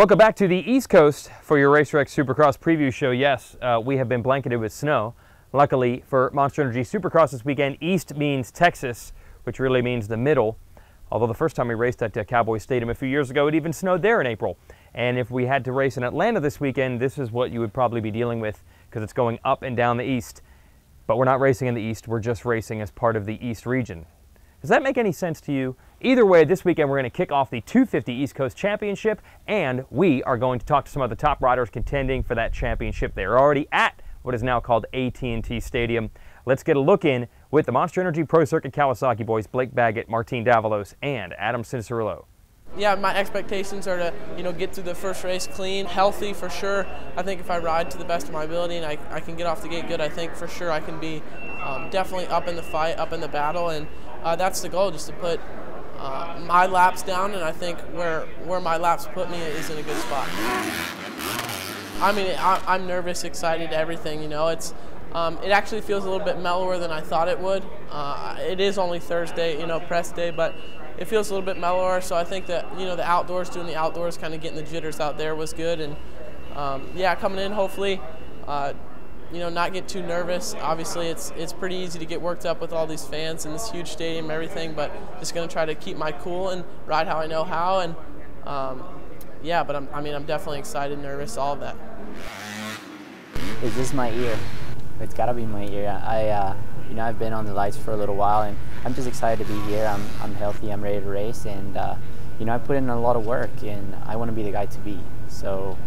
Welcome back to the East Coast for your RaceWreck Supercross preview show. Yes, we have been blanketed with snow. Luckily for Monster Energy Supercross this weekend, East means Texas, which really means the middle. Although the first time we raced at Cowboy Stadium a few years ago, it even snowed there in April. And if we had to race in Atlanta this weekend, this is what you would probably be dealing with because it's going up and down the East. But we're not racing in the East, we're just racing as part of the East region. Does that make any sense to you? Either way, this weekend we're going to kick off the 250 East Coast Championship, and we are going to talk to some of the top riders contending for that championship. They're already at what is now called AT&T Stadium. Let's get a look in with the Monster Energy Pro Circuit Kawasaki boys, Blake Baggett, Martin Davalos, and Adam Cianciarulo. Yeah, my expectations are to, get through the first race clean, healthy for sure. I think if I ride to the best of my ability and I can get off the gate good, I think for sure I can be definitely up in the fight, up in the battle, and that's the goal, just to put my laps down, and I think where my laps put me is in a good spot. I mean, I'm nervous, excited, everything, It's it actually feels a little bit mellower than I thought it would. It is only Thursday, press day, but it feels a little bit mellower, so I think that, the outdoors, doing the outdoors, kind of getting the jitters out there was good, and yeah, coming in, hopefully, not get too nervous. Obviously, it's pretty easy to get worked up with all these fans and this huge stadium and everything, but just going to try to keep my cool and ride how I know how, and yeah, but I'm definitely excited, nervous, all of that. Is this my year? It's got to be my year. I've been on the lights for a little while, and I'm just excited to be here. I'm healthy, I'm ready to race, and I put in a lot of work, and I want to be the guy to beat. So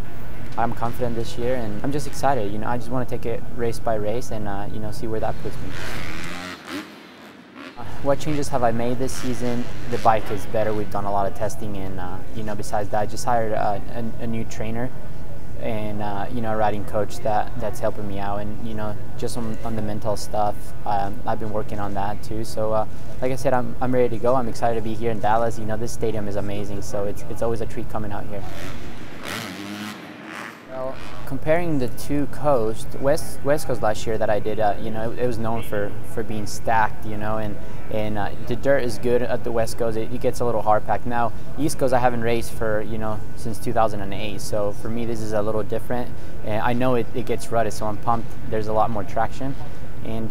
I'm confident this year, and I'm just excited. I just want to take it race by race and see where that puts me. What changes have I made this season? The bike is better. We've done a lot of testing, and besides that, I just hired a new trainer and a riding coach that's helping me out, and just on the mental stuff, I've been working on that too. So like I said, I'm ready to go. I'm excited to be here in Dallas. This stadium is amazing, so it's always a treat coming out here. Well, comparing the two coasts, West Coast last year that I did, it was known for being stacked, and the dirt is good at the West Coast. It gets a little hard packed. Now, East Coast I haven't raced for, since 2008, so for me this is a little different. And I know it gets rutted, so I'm pumped. There's a lot more traction, and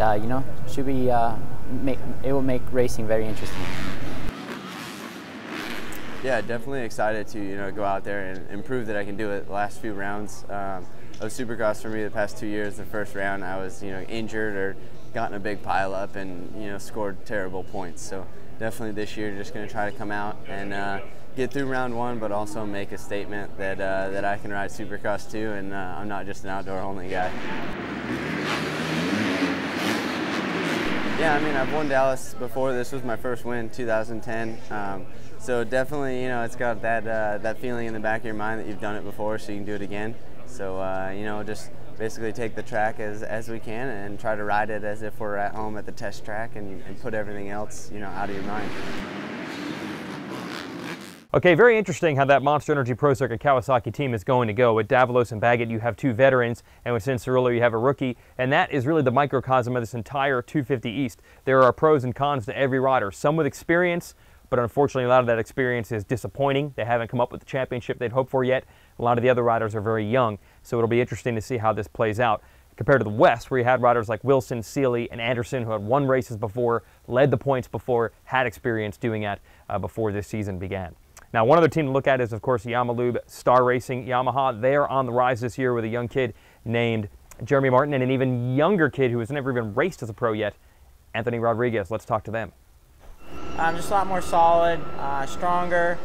should be it will make racing very interesting. Yeah, definitely excited to go out there and prove that I can do it the last few rounds. Of Supercross for me the past 2 years, the first round I was injured or gotten a big pile up and scored terrible points. So definitely this year just going to try to come out and get through round one, but also make a statement that that I can ride Supercross too, and I'm not just an outdoor only guy. Yeah, I've won Dallas before. This was my first win, 2010. So definitely, it's got that feeling in the back of your mind that you've done it before, so you can do it again. So just basically take the track as we can and try to ride it as if we're at home at the test track, and put everything else out of your mind. Okay, very interesting how that Monster Energy Pro Circuit Kawasaki team is going to go. With Davalos and Baggett, you have two veterans, and with Cianciarulo, you have a rookie, and that is really the microcosm of this entire 250 East. There are pros and cons to every rider, some with experience, but unfortunately a lot of that experience is disappointing. They haven't come up with the championship they'd hoped for yet. A lot of the other riders are very young, so it'll be interesting to see how this plays out. Compared to the West, where you had riders like Wilson, Seeley, and Anderson, who had won races before, led the points before, had experience doing that before this season began. Now, one other team to look at is, of course, Yamalube Star Racing Yamaha. They are on the rise this year with a young kid named Jeremy Martin and an even younger kid who has never even raced as a pro yet, Anthony Rodriguez. Let's talk to them. Just a lot more solid, stronger,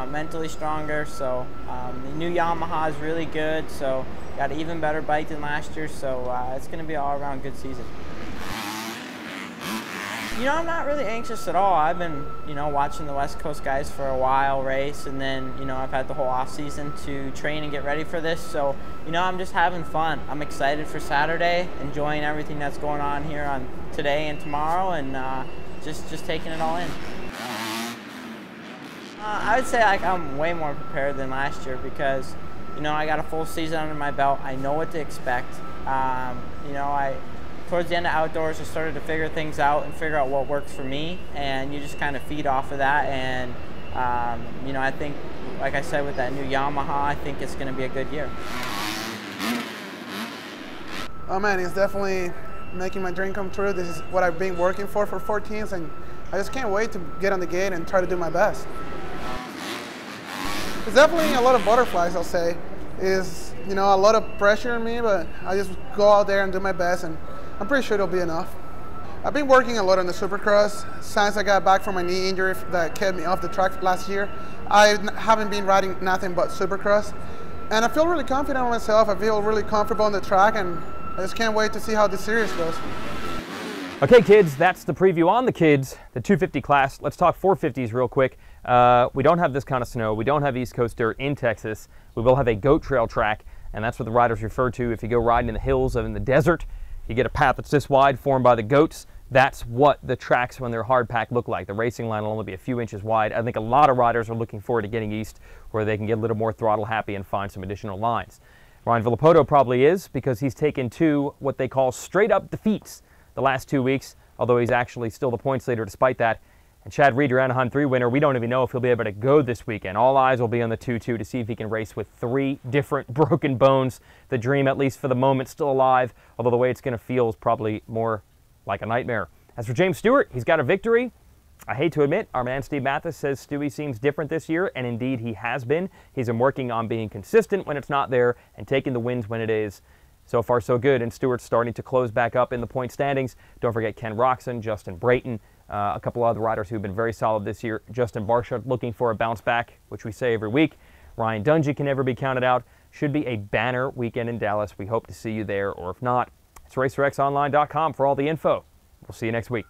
mentally stronger. So the new Yamaha is really good. So got an even better bike than last year. So it's going to be an all-around good season. I'm not really anxious at all. I've been, watching the West Coast guys for a while race, and then, I've had the whole off season to train and get ready for this. So, I'm just having fun. I'm excited for Saturday, enjoying everything that's going on here on today and tomorrow, and just taking it all in. I would say I'm way more prepared than last year because, I got a full season under my belt. I know what to expect. Towards the end of outdoors, I started to figure things out and figure out what works for me, and you just kind of feed off of that. And I think like I said, with that new Yamaha, I think it's going to be a good year. Oh man, it's definitely making my dream come true. This is what I've been working for 14, and I just can't wait to get on the gate and try to do my best. There's definitely a lot of butterflies, I'll say. Is, you know, a lot of pressure on me, but I just go out there and do my best, and I'm pretty sure it'll be enough. I've been working a lot on the Supercross since I got back from my knee injury that kept me off the track last year. I haven't been riding nothing but Supercross, and I feel really confident in myself. I feel really comfortable on the track, and I just can't wait to see how this series goes. Okay, kids, that's the preview on the kids, the 250 class. Let's talk 450s real quick. We don't have this kind of snow. We don't have East Coast dirt in Texas. We will have a goat trail track, and that's what the riders refer to. If you go riding in the hills or in the desert, you get a path that's this wide formed by the goats. That's what the tracks when they're hard packed look like. The racing line will only be a few inches wide. I think a lot of riders are looking forward to getting east where they can get a little more throttle happy and find some additional lines. Ryan Villopoto probably is, because he's taken 2 what they call straight up defeats the last 2 weeks, although he's actually still the points leader despite that. And Chad Reed, your Anaheim 3 winner, we don't even know if he'll be able to go this weekend. All eyes will be on the 2-2 to see if he can race with 3 different broken bones. The dream, at least for the moment, still alive, although the way it's going to feel is probably more like a nightmare. As for James Stewart, he's got a victory. I hate to admit, our man Steve Mathis says Stewie seems different this year, and indeed he has been. He's been working on being consistent when it's not there and taking the wins when it is. So far, so good, and Stewart's starting to close back up in the point standings. Don't forget Ken Roxon, Justin Brayton, a couple other riders who've been very solid this year. Justin Barsha looking for a bounce back, which we say every week. Ryan Dungey can never be counted out. Should be a banner weekend in Dallas. We hope to see you there, or if not, it's RacerXOnline.com for all the info. We'll see you next week.